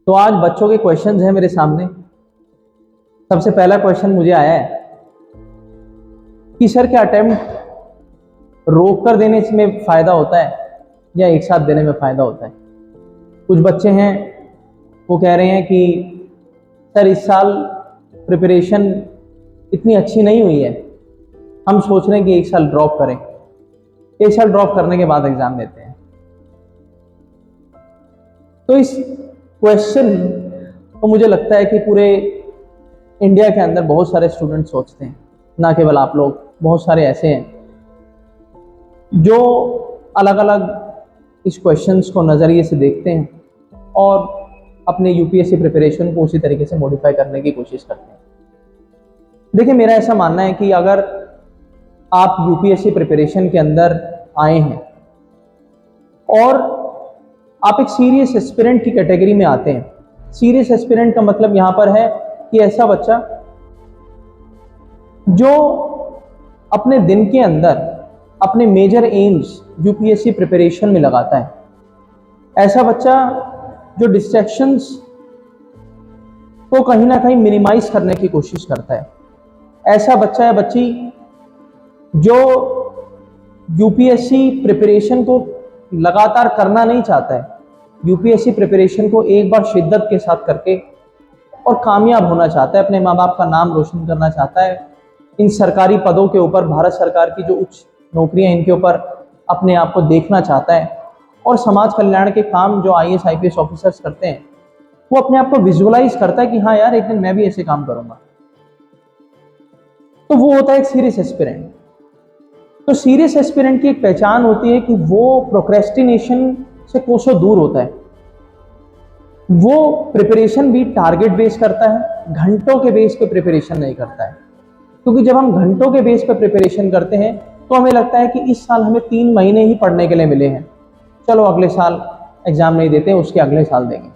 तो आज बच्चों के क्वेश्चंस हैं मेरे सामने। सबसे पहला क्वेश्चन मुझे आया है कि सर क्या अटेम्प्ट रोक कर देने में फ़ायदा होता है या एक साथ देने में फ़ायदा होता है। कुछ बच्चे हैं वो कह रहे हैं कि सर इस साल प्रिपरेशन इतनी अच्छी नहीं हुई है, हम सोच रहे हैं कि एक साल ड्रॉप करें, एक साल ड्रॉप करने के बाद एग्ज़ाम देते हैं। तो इस क्वेश्चन को मुझे लगता है कि पूरे इंडिया के अंदर बहुत सारे स्टूडेंट सोचते हैं, ना केवल आप लोग, बहुत सारे ऐसे हैं जो अलग अलग इस क्वेश्चंस को नज़रिए से देखते हैं और अपने यूपीएससी प्रिपरेशन को उसी तरीके से मॉडिफाई करने की कोशिश करते हैं। देखिए, मेरा ऐसा मानना है कि अगर आप यूपीएससी प्रिपरेशन के अंदर आए हैं और आप एक सीरियस एस्पिरेंट की कैटेगरी में आते हैं, सीरियस एस्पिरेंट का मतलब यहाँ पर है कि ऐसा बच्चा जो अपने दिन के अंदर अपने मेजर एम्स यूपीएससी प्रिपरेशन में लगाता है, ऐसा बच्चा जो डिस्ट्रैक्शंस को कहीं ना कहीं मिनिमाइज करने की कोशिश करता है, ऐसा बच्चा या बच्ची जो यूपीएससी प्रिपरेशन को लगातार करना नहीं चाहता है, यूपीएससी प्रिपरेशन को एक बार शिद्दत के साथ करके और कामयाब होना चाहता है, अपने माँ बाप का नाम रोशन करना चाहता है, इन सरकारी पदों के ऊपर, भारत सरकार की जो उच्च नौकरियां इनके ऊपर अपने आप को देखना चाहता है और समाज कल्याण के काम जो आईएएस आईपीएस ऑफिसर्स करते हैं वो अपने आप को विजुअलाइज करता है कि हाँ यार, एक दिन मैं भी ऐसे काम करूंगा। तो वो होता है एक सीरियस एस्पिरेंट। तो सीरियस एस्पिरेंट की एक पहचान होती है कि वो प्रोक्रेस्टिनेशन से कोसों दूर होता है, वो प्रिपरेशन भी टारगेट बेस करता है, घंटों के बेस पे प्रिपरेशन नहीं करता है। क्योंकि जब हम घंटों के बेस पे प्रिपरेशन करते हैं तो हमें लगता है कि इस साल हमें 3 महीने ही पढ़ने के लिए मिले हैं, चलो अगले साल एग्जाम नहीं देते, उसके अगले साल देंगे।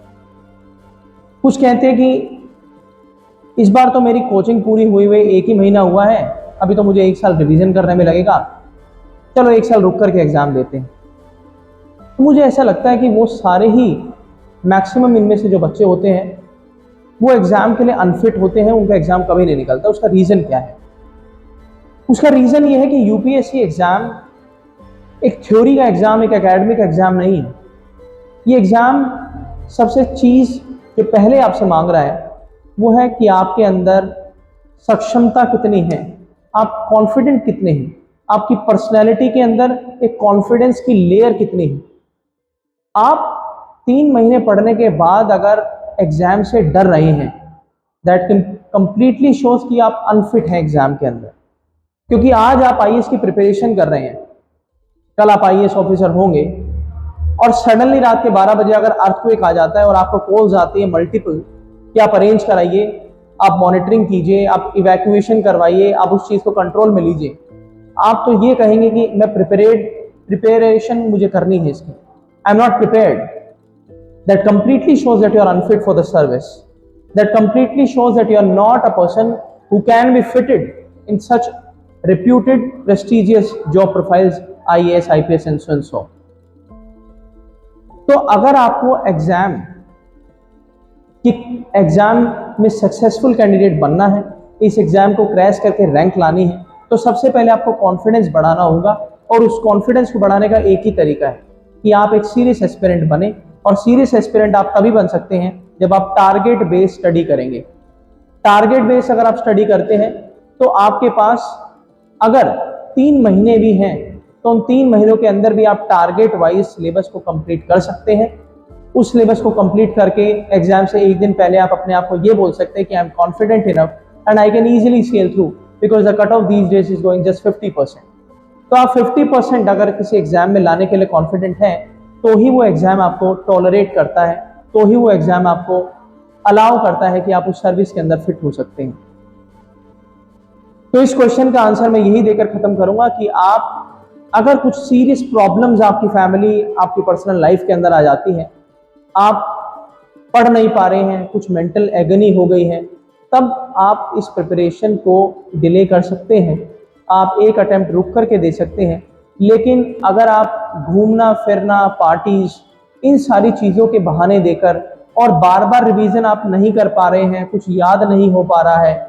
कुछ कहते हैं कि इस बार तो मेरी कोचिंग पूरी हुई हुई 1 ही महीना हुआ है, अभी तो मुझे 1 साल रिवीजन करने में लगेगा, चलो 1 साल रुक करके एग्जाम देते हैं। तो मुझे ऐसा लगता है कि वो सारे ही मैक्सिमम इनमें से जो बच्चे होते हैं वो एग्जाम के लिए अनफिट होते हैं, उनका एग्जाम कभी नहीं निकलता। उसका रीज़न क्या है? उसका रीज़न ये है कि यूपीएससी एग्जाम एक थ्योरी का एग्जाम, एक एकेडमिक एग्जाम नहीं है। ये एग्जाम सबसे चीज़ जो पहले आपसे मांग रहा है वो है कि आपके अंदर सक्षमता कितनी है, आप कॉन्फिडेंट कितने हैं, आपकी पर्सनैलिटी के अंदर एक कॉन्फिडेंस की लेयर कितनी है। आप 3 महीने पढ़ने के बाद अगर एग्जाम से डर रहे हैं, दैट कंप्लीटली शोज कि आप अनफिट हैं एग्जाम के अंदर। क्योंकि आज आप आईएएस की प्रिपरेशन कर रहे हैं, कल आप आईएएस ऑफिसर होंगे और सडनली रात के 12 बजे अगर अर्थक्वेक आ जाता है और आपको कॉल्स आती है मल्टीपल कि आप अरेंज कराइए, आप मॉनिटरिंग कीजिए, आप इवैक्यूएशन करवाइए, आप उस चीज़ को कंट्रोल में लीजिए, आप तो ये कहेंगे कि मैं प्रिपरेशन मुझे करनी है इसकी, I am not prepared. That completely shows that you are unfit for the service. That completely shows that you are not a person who can be fitted in such reputed, prestigious job profiles, IAS, IPS and so and so. तो अगर आपको exam में successful candidate बनना है, इस exam को crash करके rank लानी है, तो सबसे पहले आपको कॉन्फिडेंस बढ़ाना होगा। और उस कॉन्फिडेंस को बढ़ाने का एक ही तरीका है कि आप एक सीरियस एस्पिरेंट बने। और सीरियस एस्पिरेंट आप तभी बन सकते हैं जब आप टारगेट बेस्ड स्टडी करेंगे। टारगेट बेस्ड अगर आप स्टडी करते हैं तो आपके पास अगर 3 महीने भी हैं तो उन 3 महीनों के अंदर भी आप टारगेट वाइज सिलेबस को कंप्लीट कर सकते हैं। उस सिलेबस को कंप्लीट करके एग्जाम से एक दिन पहले आप अपने आप को ये बोल सकते हैं कि I am confident enough and I can easily sail through because the cut off these days is going just 50%। तो आप 50% अगर किसी एग्जाम में लाने के लिए कॉन्फिडेंट हैं तो ही वो एग्जाम आपको टॉलरेट करता है, तो ही वो एग्जाम आपको अलाउ करता है कि आप उस सर्विस के अंदर फिट हो सकते हैं। तो इस क्वेश्चन का आंसर मैं यही देकर खत्म करूंगा कि आप अगर कुछ सीरियस प्रॉब्लम्स आपकी फैमिली, आपकी पर्सनल लाइफ के अंदर आ जाती है, आप पढ़ नहीं पा रहे हैं, कुछ मेंटल एगनी हो गई है, तब आप इस प्रिपरेशन को डिले कर सकते हैं। आप एक अटेम्प्ट रुक करके दे सकते हैं। लेकिन अगर आप घूमना फिरना, पार्टीज, इन सारी चीज़ों के बहाने देकर और बार बार रिवीजन आप नहीं कर पा रहे हैं, कुछ याद नहीं हो पा रहा है,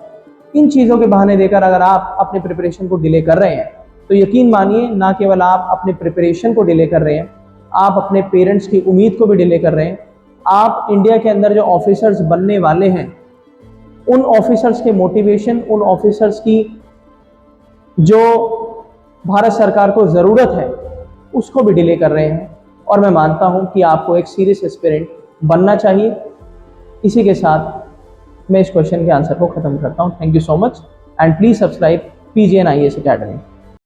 इन चीज़ों के बहाने देकर अगर आप अपने प्रिपरेशन को डिले कर रहे हैं तो यकीन मानिए ना केवल आप अपने प्रिपरेशन को डिले कर रहे हैं, आप अपने पेरेंट्स की उम्मीद को भी डिले कर रहे हैं। आप इंडिया के अंदर जो ऑफिसर्स बनने वाले हैं उन ऑफिसर्स के मोटिवेशन, उन ऑफिसर्स की जो भारत सरकार को ज़रूरत है उसको भी डिले कर रहे हैं। और मैं मानता हूं कि आपको एक सीरियस एस्पिरेंट बनना चाहिए। इसी के साथ मैं इस क्वेश्चन के आंसर को ख़त्म करता हूं। Thank you so much and please subscribe PGN IAS Academy।